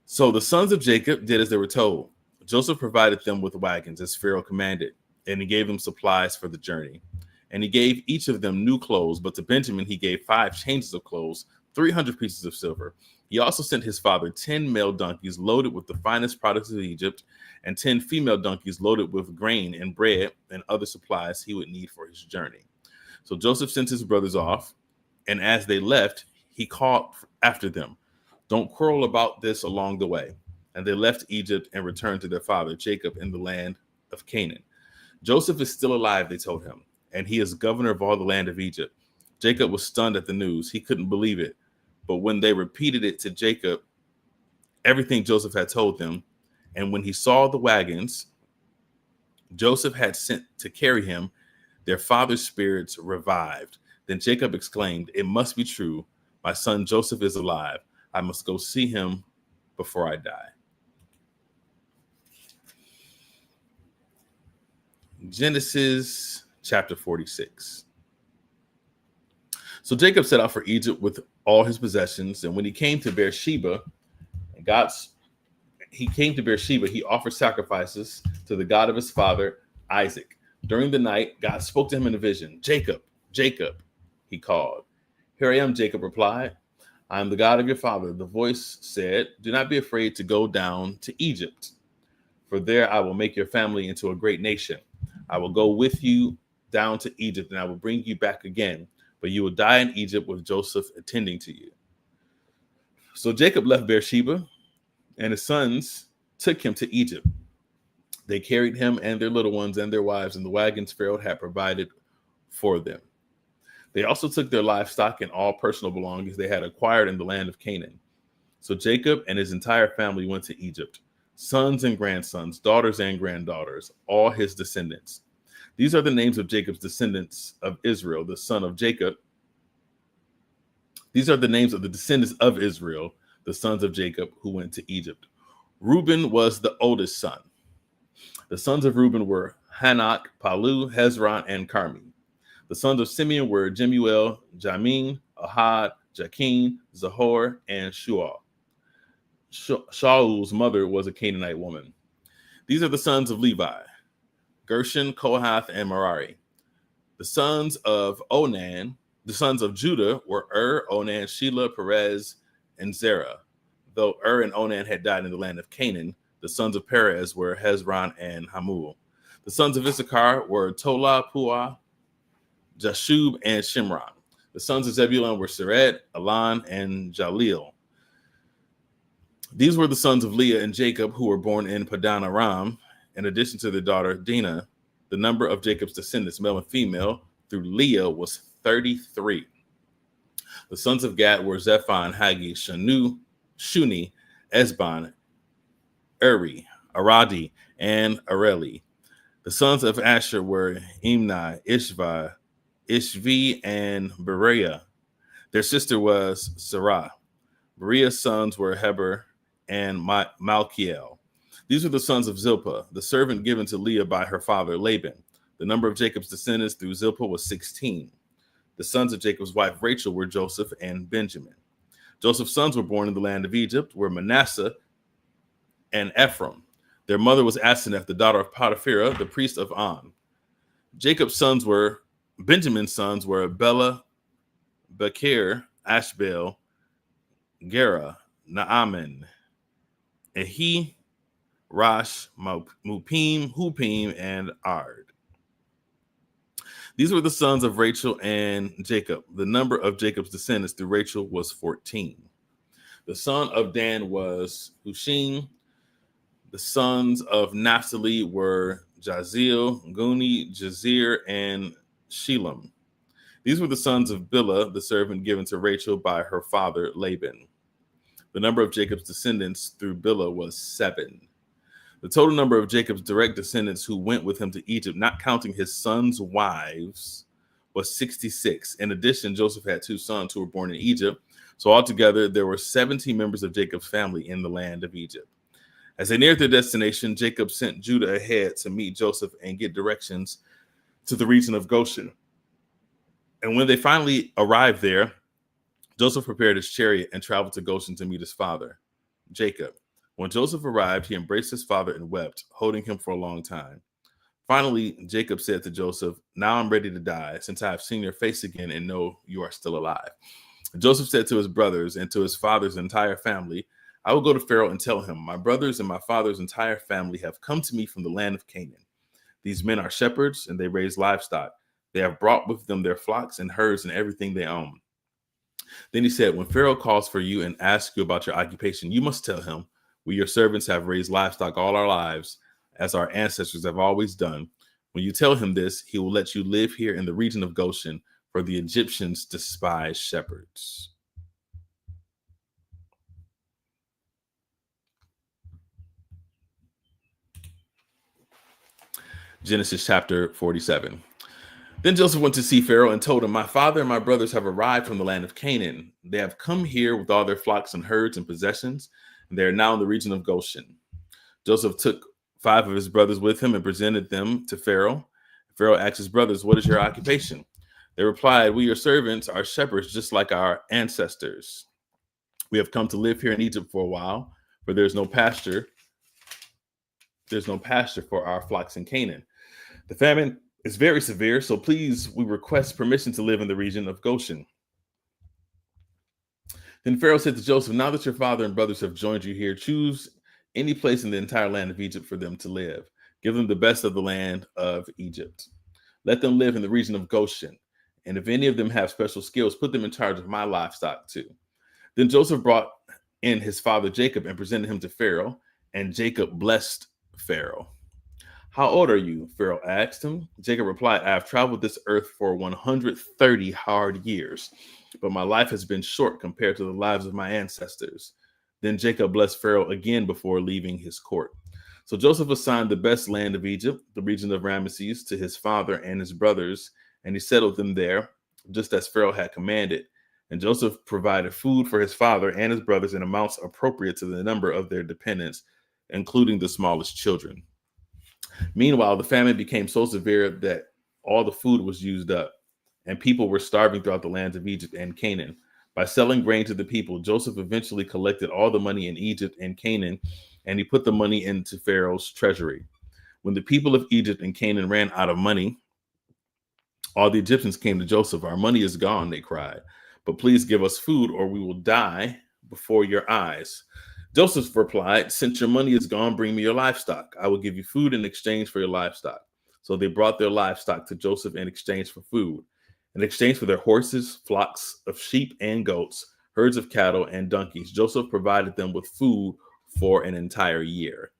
So the sons of Jacob did as they were told. Joseph provided them with wagons as Pharaoh commanded, and he gave them supplies for the journey. And he gave each of them new clothes, but to Benjamin he gave 5 changes of clothes, 300 pieces of silver. He also sent his father 10 male donkeys loaded with the finest products of Egypt, and 10 female donkeys loaded with grain and bread and other supplies he would need for his journey. So Joseph sent his brothers off, and as they left, he called after them, don't quarrel about this along the way. And they left Egypt and returned to their father Jacob in the land of Canaan. Joseph is still alive, they told him, and he is governor of all the land of Egypt. Jacob was stunned at the news. He couldn't believe it. But when they repeated it to Jacob, everything Joseph had told them, and when he saw the wagons Joseph had sent to carry him, their father's spirits revived. Then Jacob exclaimed, it must be true. My son Joseph is alive. I must go see him before I die. Genesis chapter 46. So Jacob set out for Egypt with all his possessions, and when he came to Beersheba, he offered sacrifices to the God of his father Isaac. During the night, God spoke to him in a vision. Jacob, Jacob, he called. Here I am, Jacob replied. I am the God of your father. The voice said, do not be afraid to go down to Egypt, for there I will make your family into a great nation. I will go with you down to Egypt, and I will bring you back again, but you will die in Egypt with Joseph attending to you. So Jacob left Beersheba, and his sons took him to Egypt. They carried him and their little ones and their wives in the wagons Pharaoh had provided for them. They also took their livestock and all personal belongings they had acquired in the land of Canaan. So Jacob and his entire family went to Egypt, sons and grandsons, daughters and granddaughters, all his descendants. These are the names of Jacob's descendants of Israel, the son of Jacob. These are the names of the descendants of Israel, the sons of Jacob who went to Egypt. Reuben was the oldest son. The sons of Reuben were Hanok, Palu, Hezron, and Carmi. The sons of Simeon were Jemuel, Jamin, Ahad, Jakin, Zahor, and Shual. Shaul's mother was a Canaanite woman. These are the sons of Levi, Gershon, Kohath, and Merari. The sons of Judah were Onan, Shelah, Perez, and Zerah. Though and Onan had died in the land of Canaan, the sons of Perez were Hezron and Hamul. The sons of Issachar were Tola, Puah, Jashub, and Shimron. The sons of Zebulun were Sered, Elon, and Jalil. These were the sons of Leah and Jacob who were born in Padan Aram. In addition to their daughter Dinah, the number of Jacob's descendants, male and female, through Leah was 33. The sons of Gad were Zephon, Hagi, Shuni, Esbon, Eri, Aradi, and Areli. The sons of Asher were Imnai, Ishvi, and Berea. Their sister was Sarah. Berea's sons were Heber and Malkiel. These were the sons of Zilpah, the servant given to Leah by her father Laban. The number of Jacob's descendants through Zilpah was 16. The sons of Jacob's wife Rachel were Joseph and Benjamin. Joseph's sons were born in the land of Egypt, were Manasseh and Ephraim. Their mother was Asenath, the daughter of Potipharah, the priest of On. Benjamin's sons were Bela, Bekir, Ashbel, Gera, Naaman, Ehi, Rosh, Mupim, Hupim, and Ard. These were the sons of Rachel and Jacob. The number of Jacob's descendants through Rachel was 14. The son of Dan was Hushim. The sons of Naphtali were Jazeel, Guni, Jazir, and Shelam. These were the sons of Bilhah, the servant given to Rachel by her father Laban. The number of Jacob's descendants through Bilhah was 7. The total number of Jacob's direct descendants who went with him to Egypt, not counting his sons' wives, was 66. In addition, Joseph had 2 sons who were born in Egypt. So altogether, there were 17 members of Jacob's family in the land of Egypt. As they neared their destination, Jacob sent Judah ahead to meet Joseph and get directions to the region of Goshen. And when they finally arrived there, Joseph prepared his chariot and traveled to Goshen to meet his father, Jacob. When Joseph arrived, he embraced his father and wept, holding him for a long time. Finally, Jacob said to Joseph, now I'm ready to die, since I have seen your face again and know you are still alive. Joseph said to his brothers and to his father's entire family, I will go to Pharaoh and tell him, my brothers and my father's entire family have come to me from the land of Canaan. These men are shepherds and they raise livestock. They have brought with them their flocks and herds and everything they own. Then he said, when Pharaoh calls for you and asks you about your occupation, you must tell him, we, your servants, have raised livestock all our lives, as our ancestors have always done. When you tell him this, he will let you live here in the region of Goshen, for the Egyptians despise shepherds. Genesis chapter 47. Then Joseph went to see Pharaoh and told him, my father and my brothers have arrived from the land of Canaan. They have come here with all their flocks and herds and possessions, and they are now in the region of Goshen. Joseph took 5 of his brothers with him and presented them to Pharaoh. Pharaoh asked his brothers, "What is your occupation?" They replied, "We, your servants, are shepherds just like our ancestors. We have come to live here in Egypt for a while, for there's no pasture for our flocks in Canaan. The famine is very severe, so please, we request permission to live in the region of Goshen." Then Pharaoh said to Joseph, "Now that your father and brothers have joined you here, choose any place in the entire land of Egypt for them to live. Give them the best of the land of Egypt. Let them live in the region of Goshen. And if any of them have special skills, put them in charge of my livestock too." Then Joseph brought in his father Jacob and presented him to Pharaoh, and Jacob blessed Pharaoh. "How old are you?" Pharaoh asked him. Jacob replied, "I have traveled this earth for 130 hard years, but my life has been short compared to the lives of my ancestors." Then Jacob blessed Pharaoh again before leaving his court. So Joseph assigned the best land of Egypt, the region of Ramesses, to his father and his brothers, and he settled them there, just as Pharaoh had commanded. And Joseph provided food for his father and his brothers in amounts appropriate to the number of their dependents, including the smallest children. Meanwhile, the famine became so severe that all the food was used up, and people were starving throughout the lands of Egypt and Canaan. By selling grain to the people, Joseph eventually collected all the money in Egypt and Canaan, and he put the money into Pharaoh's treasury. When the people of Egypt and Canaan ran out of money, all the Egyptians came to Joseph. "Our money is gone," they cried, "but please give us food or we will die before your eyes." Joseph replied, "Since your money is gone, bring me your livestock. I will give you food in exchange for your livestock." So they brought their livestock to Joseph in exchange for food. In exchange for their horses, flocks of sheep and goats, herds of cattle and donkeys, Joseph provided them with food for an entire year.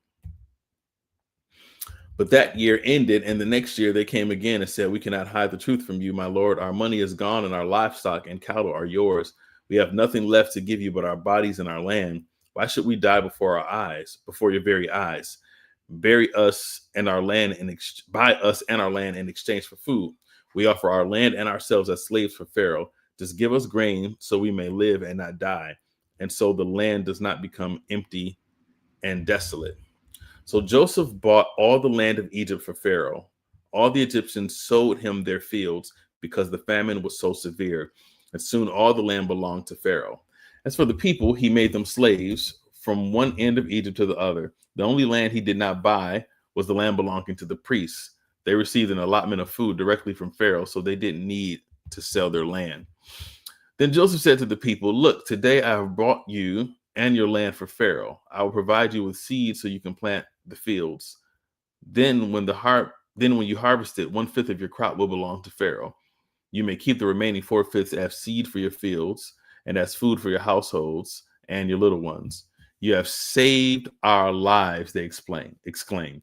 But that year ended, and the next year they came again and said, "We cannot hide the truth from you, my lord. Our money is gone, and our livestock and cattle are yours. We have nothing left to give you but our bodies and our land. Why should we die before our eyes, before your very eyes? Bury us and our land buy us and our land in exchange for food. We offer our land and ourselves as slaves for Pharaoh. Just give us grain so we may live and not die, and so the land does not become empty and desolate." So Joseph bought all the land of Egypt for Pharaoh. All the Egyptians sold him their fields because the famine was so severe, and soon all the land belonged to Pharaoh. As for the people, he made them slaves from one end of Egypt to the other. The only land he did not buy was the land belonging to the priests. They received an allotment of food directly from Pharaoh, so they didn't need to sell their land. Then Joseph said to the people, "Look, today I have brought you and your land for Pharaoh. I will provide you with seed so you can plant the fields. Then when you harvest it, 1/5 of your crop will belong to Pharaoh. You may keep the remaining 4/5 as seed for your fields and as food for your households and your little ones. You have saved our lives," they exclaimed.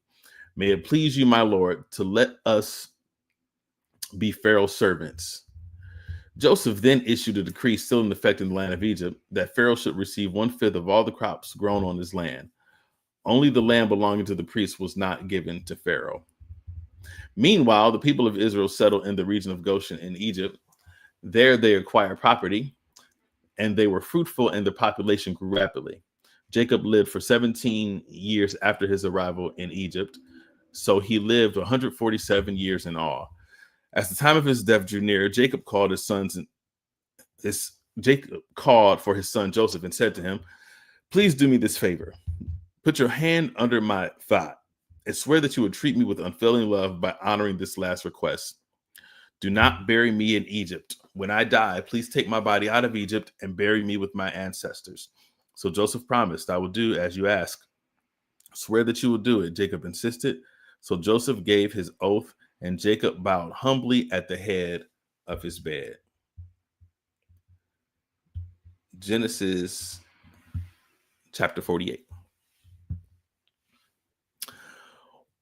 "May it please you, my lord, to let us be Pharaoh's servants." Joseph then issued a decree still in effect in the land of Egypt that Pharaoh should receive 1/5 of all the crops grown on his land. Only the land belonging to the priests was not given to Pharaoh. Meanwhile, the people of Israel settled in the region of Goshen in Egypt. There they acquired property, and they were fruitful, and their population grew rapidly. Jacob lived for 17 years after his arrival in Egypt, so he lived 147 years in all. As the time of his death drew near, Jacob called for his son Joseph and said to him, "Please do me this favor. Put your hand under my thigh and swear that you will treat me with unfailing love by honoring this last request. Do not bury me in Egypt. When I die, please take my body out of Egypt and bury me with my ancestors." So Joseph promised, "I will do as you ask." "Swear that you will do it," Jacob insisted. So Joseph gave his oath, and Jacob bowed humbly at the head of his bed. Genesis chapter 48.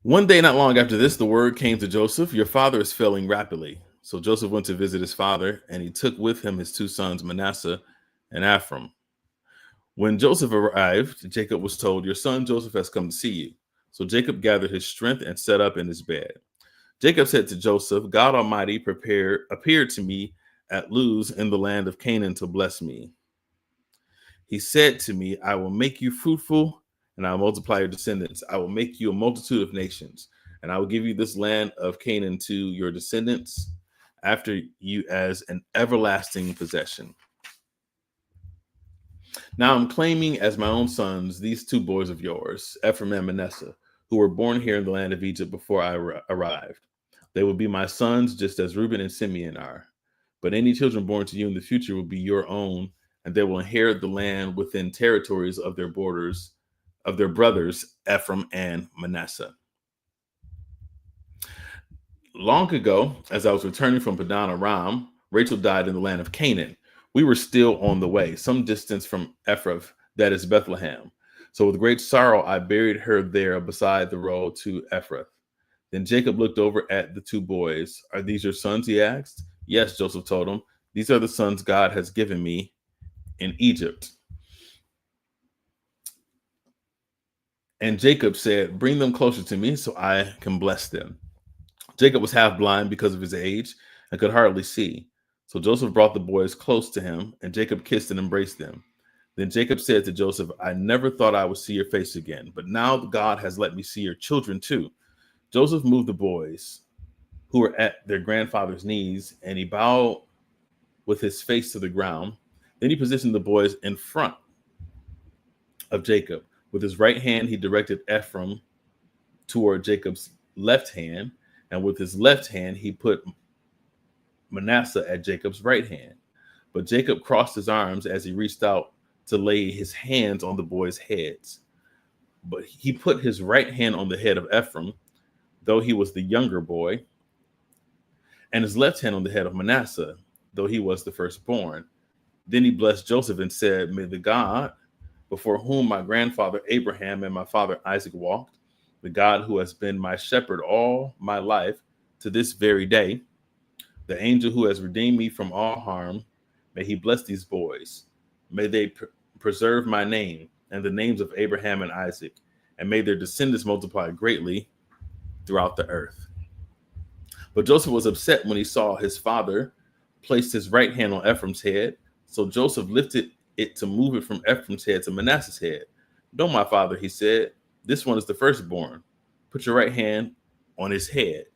One day, not long after this, the word came to Joseph, "Your father is failing rapidly." So Joseph went to visit his father, and he took with him his two sons, Manasseh and Ephraim. When Joseph arrived, Jacob was told, "Your son Joseph has come to see you." So Jacob gathered his strength and sat up in his bed. Jacob said to Joseph, "God Almighty appeared to me at Luz in the land of Canaan to bless me. He said to me, 'I will make you fruitful and I will multiply your descendants. I will make you a multitude of nations. and I will give you this land of Canaan to your descendants after you as an everlasting possession. Now I'm claiming as my own sons these two boys of yours, Ephraim and Manasseh, who were born here in the land of Egypt before I arrived. They will be my sons just as Reuben and Simeon are. But any children born to you in the future will be your own, and they will inherit the land within territories of their borders, of their brothers, Ephraim and Manasseh. Long ago, as I was returning from Padan Aram, Rachel died in the land of Canaan. We were still on the way, some distance from Ephraim, that is Bethlehem. So with great sorrow, I buried her there beside the road to Ephraim. Then Jacob looked over at the two boys. Are these your sons? He asked. Yes, Joseph told him. These are the sons God has given me in Egypt. And Jacob said, bring them closer to me so I can bless them. Jacob was half blind because of his age and could hardly see. So Joseph brought the boys close to him, and Jacob kissed and embraced them. Then Jacob said to Joseph, I never thought I would see your face again, but now God has let me see your children too. Joseph moved the boys, who were at their grandfather's knees, and he bowed with his face to the ground. Then he positioned the boys in front of Jacob. With his right hand, he directed Ephraim toward Jacob's left hand, and with his left hand, he put Manasseh at Jacob's right hand. But Jacob crossed his arms as he reached out to lay his hands on the boys' heads. But he put his right hand on the head of Ephraim, though he was the younger boy, and his left hand on the head of Manasseh, though he was the firstborn. Then he blessed Joseph and said, may the God before whom my grandfather Abraham and my father Isaac walked, the God who has been my shepherd all my life to this very day, the angel who has redeemed me from all harm, may he bless these boys. May they preserve my name and the names of Abraham and Isaac, and may their descendants multiply greatly throughout the earth. But Joseph was upset when he saw his father placed his right hand on Ephraim's head. So Joseph lifted it to move it from Ephraim's head to Manasseh's head. No, my father, he said, this one is the firstborn. Put your right hand on his head.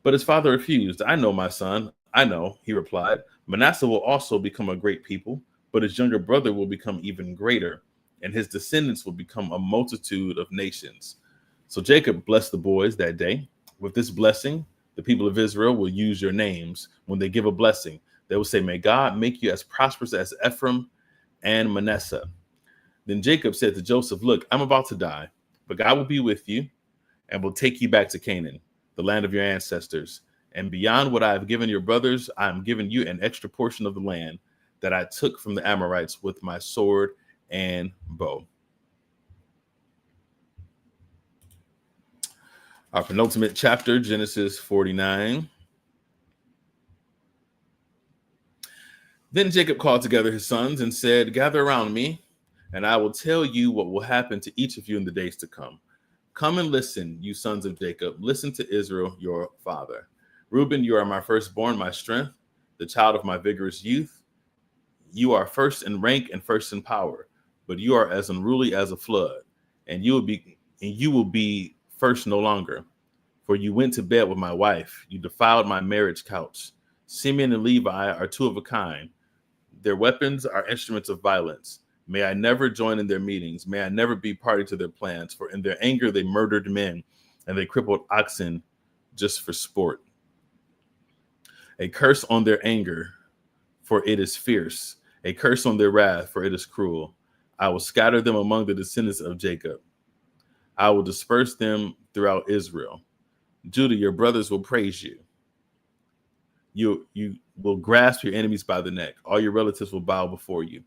But his father refused. I know, my son, I know, he replied. Manasseh will also become a great people, but his younger brother will become even greater, and his descendants will become a multitude of nations. So Jacob blessed the boys that day. With this blessing, the people of Israel will use your names when they give a blessing. They will say, may God make you as prosperous as Ephraim and Manasseh. Then Jacob said to Joseph, look, I'm about to die, but God will be with you and will take you back to Canaan, the land of your ancestors. And beyond what I have given your brothers, I am giving you an extra portion of the land that I took from the Amorites with my sword and bow. Our penultimate chapter, Genesis 49. Then Jacob called together his sons and said, gather around me, and I will tell you what will happen to each of you in the days to come. Come and listen, you sons of Jacob. Listen to Israel, your father. Reuben, you are my firstborn, my strength, the child of my vigorous youth. You are first in rank and first in power, but you are as unruly as a flood, and you will be first no longer. For you went to bed with my wife. You defiled my marriage couch. Simeon and Levi are two of a kind. Their weapons are instruments of violence. May I never join in their meetings. May I never be party to their plans. For in their anger, they murdered men and they crippled oxen just for sport. A curse on their anger, for it is fierce. A curse on their wrath, for it is cruel. I will scatter them among the descendants of Jacob. I will disperse them throughout Israel. Judah, your brothers will praise you. You will grasp your enemies by the neck. All your relatives will bow before you.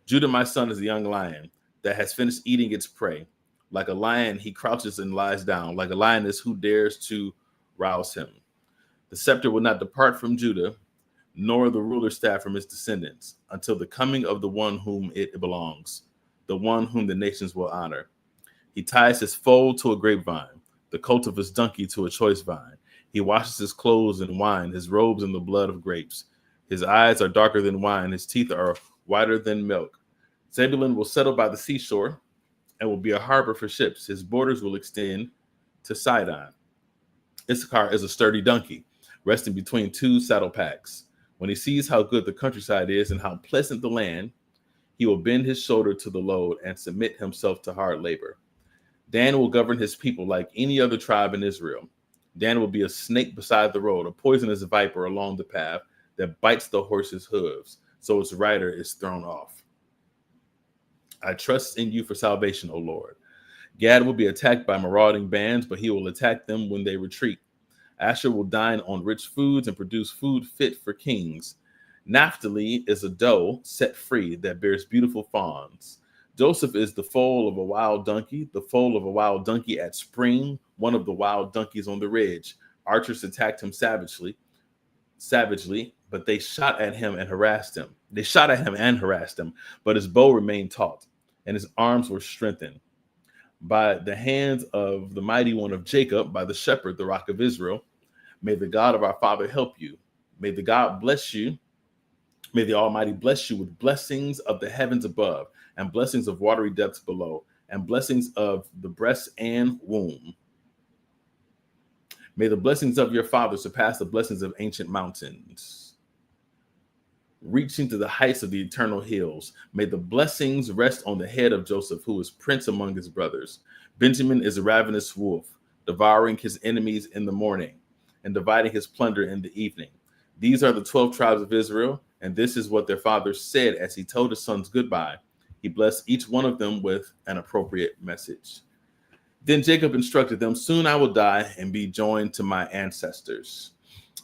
Judah, my son, is a young lion that has finished eating its prey. Like a lion, he crouches and lies down. Like a lioness, who dares to rouse him? The scepter will not depart from Judah, nor the ruler's staff from his descendants, until the coming of the one whom it belongs, the one whom the nations will honor. He ties his foal to a grapevine, the colt of his donkey to a choice vine. He washes his clothes in wine, his robes in the blood of grapes. His eyes are darker than wine, his teeth are whiter than milk. Zebulun will settle by the seashore and will be a harbor for ships. His borders will extend to Sidon. Issachar is a sturdy donkey, resting between two saddle packs. When he sees how good the countryside is and how pleasant the land, he will bend his shoulder to the load and submit himself to hard labor. Dan will govern his people like any other tribe in Israel. Dan will be a snake beside the road, a poisonous viper along the path that bites the horse's hooves, so its rider is thrown off. I trust in you for salvation, O Lord. Gad will be attacked by marauding bands, but he will attack them when they retreat. Asher will dine on rich foods and produce food fit for kings. Naphtali is a doe set free that bears beautiful fawns. Joseph is the foal of a wild donkey, the foal of a wild donkey at spring, one of the wild donkeys on the ridge. Archers attacked him savagely, but they shot at him and harassed him. But his bow remained taut, and his arms were strengthened. By the hands of the mighty one of Jacob, by the shepherd, the rock of Israel, may the God of our father help you. May the God bless you. May the Almighty bless you with blessings of the heavens above, and blessings of watery depths below, and blessings of the breast and womb. May the blessings of your father surpass the blessings of ancient mountains, reaching to the heights of the eternal hills. May the blessings rest on the head of Joseph, who is prince among his brothers. Benjamin is a ravenous wolf, devouring his enemies in the morning and dividing his plunder in the evening. These are the 12 tribes of Israel, and this is what their father said as he told his sons goodbye. He blessed each one of them with an appropriate message. Then Jacob instructed them, soon I will die and be joined to my ancestors.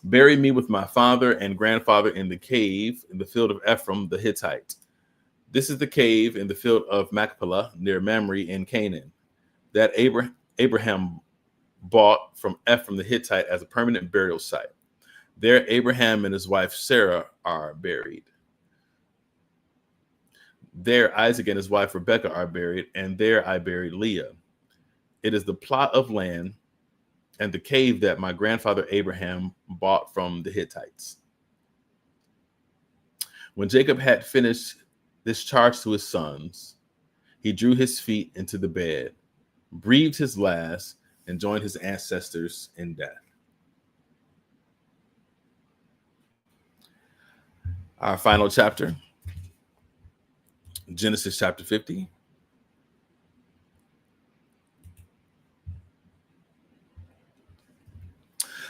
Bury me with my father and grandfather in the cave in the field of Ephraim the Hittite. This is the cave in the field of Machpelah near Mamre in Canaan that Abraham bought from Ephraim the Hittite as a permanent burial site. There Abraham and his wife Sarah are buried. There Isaac and his wife Rebekah are buried, and there I buried Leah. It is the plot of land and the cave that my grandfather Abraham bought from the Hittites. When Jacob had finished this charge to his sons, he drew his feet into the bed, breathed his last, and joined his ancestors in death. Our final chapter, Genesis chapter 50.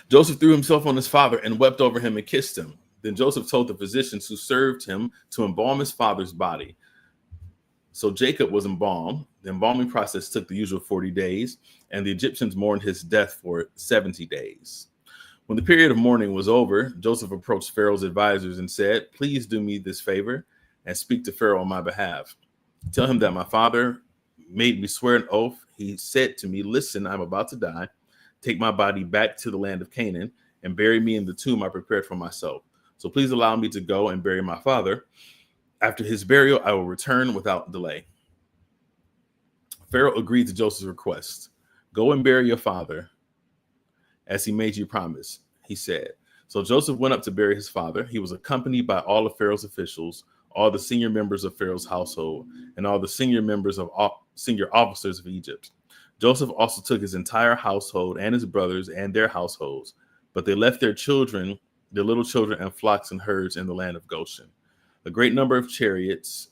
Joseph threw himself on his father and wept over him and kissed him. Then Joseph told the physicians who served him to embalm his father's body. So Jacob was embalmed. The embalming process took the usual 40 days, and the Egyptians mourned his death for 70 days. When the period of mourning was over, Joseph approached Pharaoh's advisors and said, please do me this favor and speak to Pharaoh on my behalf. Tell him that my father made me swear an oath. He said to me, listen, I'm about to die. Take my body back to the land of Canaan and bury me in the tomb I prepared for myself. So please allow me to go and bury my father. After his burial, I will return without delay. Pharaoh agreed to Joseph's request. Go and bury your father as he made you promise, he said. So Joseph went up to bury his father. He was accompanied by all of Pharaoh's officials, all the senior members of Pharaoh's household, and all the senior officers of Egypt. Joseph also took his entire household and his brothers and their households, but they left their little children and flocks and herds in the land of Goshen. A great number of chariots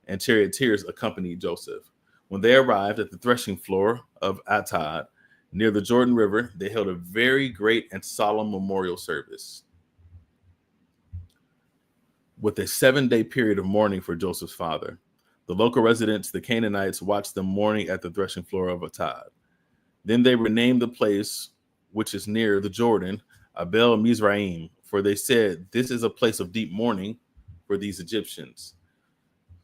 and charioteers accompanied Joseph. When they arrived at the threshing floor of Atad, near the Jordan River, they held a very great and solemn memorial service with a 7-day period of mourning for Joseph's father. The local residents, the Canaanites, watched them mourning at the threshing floor of Atad. Then they renamed the place, which is near the Jordan, Abel Mizraim, for they said, this is a place of deep mourning for these Egyptians.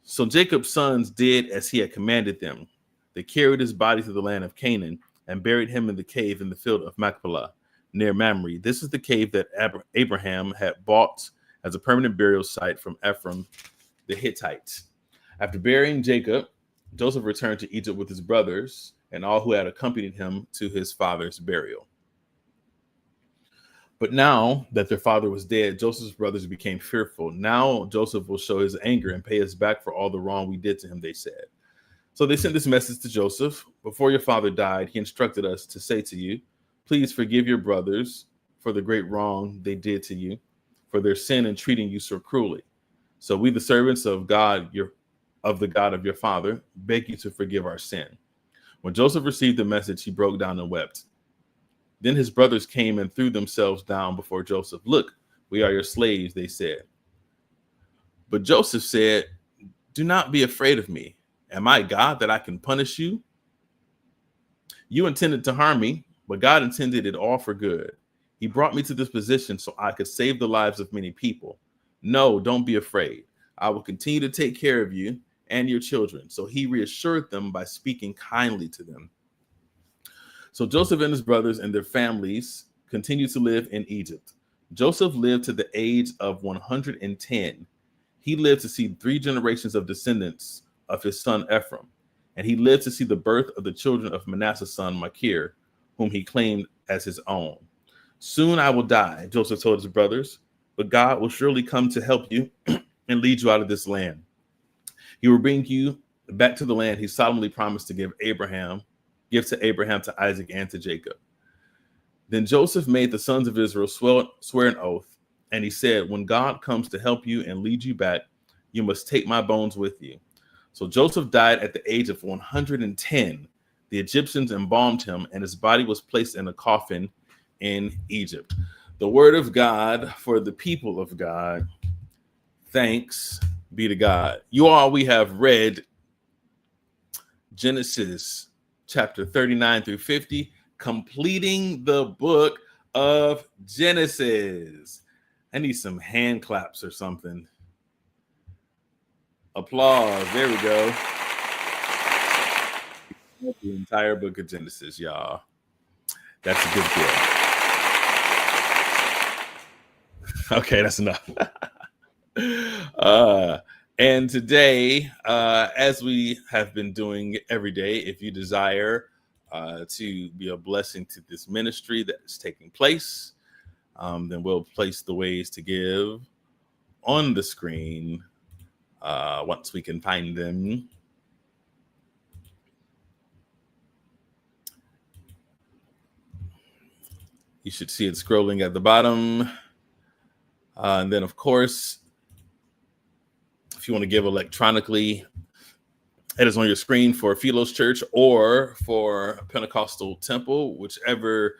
So Jacob's sons did as he had commanded them. They carried his body to the land of Canaan and buried him in the cave in the field of Machpelah, near Mamre. This is the cave that Abraham had bought as a permanent burial site from Ephraim the Hittite. After burying Jacob, Joseph returned to Egypt with his brothers and all who had accompanied him to his father's burial. But now that their father was dead, Joseph's brothers became fearful. Now Joseph will show his anger and pay us back for all the wrong we did to him, they said. So they sent this message to Joseph. Before your father died, he instructed us to say to you, Please forgive your brothers for the great wrong they did to you, for their sin in treating you so cruelly. So we, the servants of God, of the God of your father, beg you to forgive our sin." When Joseph received the message, he broke down and wept. Then his brothers came and threw themselves down before Joseph. "Look, we are your slaves," they said. But Joseph said, "Do not be afraid of me. Am I God that I can punish you? You intended to harm me, but God intended it all for good. He brought me to this position so I could save the lives of many people. No, don't be afraid. I will continue to take care of you and your children." So he reassured them by speaking kindly to them. So Joseph and his brothers and their families continued to live in Egypt. Joseph lived to the age of 110. He lived to see 3 generations of descendants of his son Ephraim, and he lived to see the birth of the children of Manasseh's son Machir, whom he claimed as his own. "Soon I will die," Joseph told his brothers, "but God will surely come to help you and lead you out of this land. He will bring you back to the land he solemnly promised to give to Abraham, to Isaac, and to Jacob." Then Joseph made the sons of Israel swear an oath, and he said, "When God comes to help you and lead you back, you must take my bones with you." So Joseph died at the age of 110. The Egyptians embalmed him, and his body was placed in a coffin in Egypt. The word of God for the people of God. Thanks be to God. You all, we have read Genesis chapter 39 through 50, completing the book of Genesis. I need some hand claps or something. Applause. There we go. The entire book of Genesis, y'all. That's a good deal. Okay, that's enough. And today, as we have been doing every day, if you desire to be a blessing to this ministry that is taking place, then we'll place the ways to give on the screen once we can find them. You should see it scrolling at the bottom. And then, of course, if you want to give electronically, it is on your screen for Philos Church or for Pentecostal Temple, whichever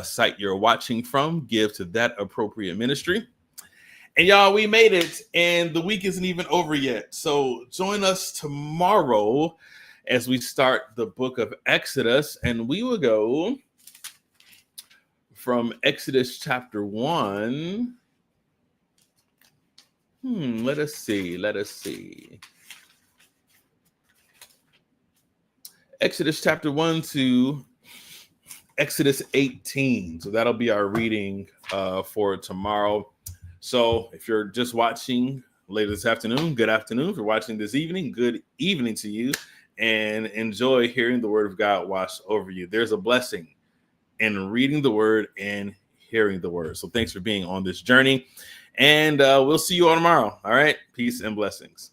site you're watching from. Give to that appropriate ministry. And y'all, we made it, and the week isn't even over yet. So join us tomorrow as we start the book of Exodus, and we will go from Exodus chapter 1. Let us see. Exodus chapter 1 to Exodus 18. So that'll be our reading for tomorrow. So if you're just watching later this afternoon, good afternoon. If you're watching this evening, good evening to you, and enjoy hearing the word of God wash over you. There's a blessing in reading the word and hearing the word. So thanks for being on this journey, and we'll see you all tomorrow. All right. Peace and blessings.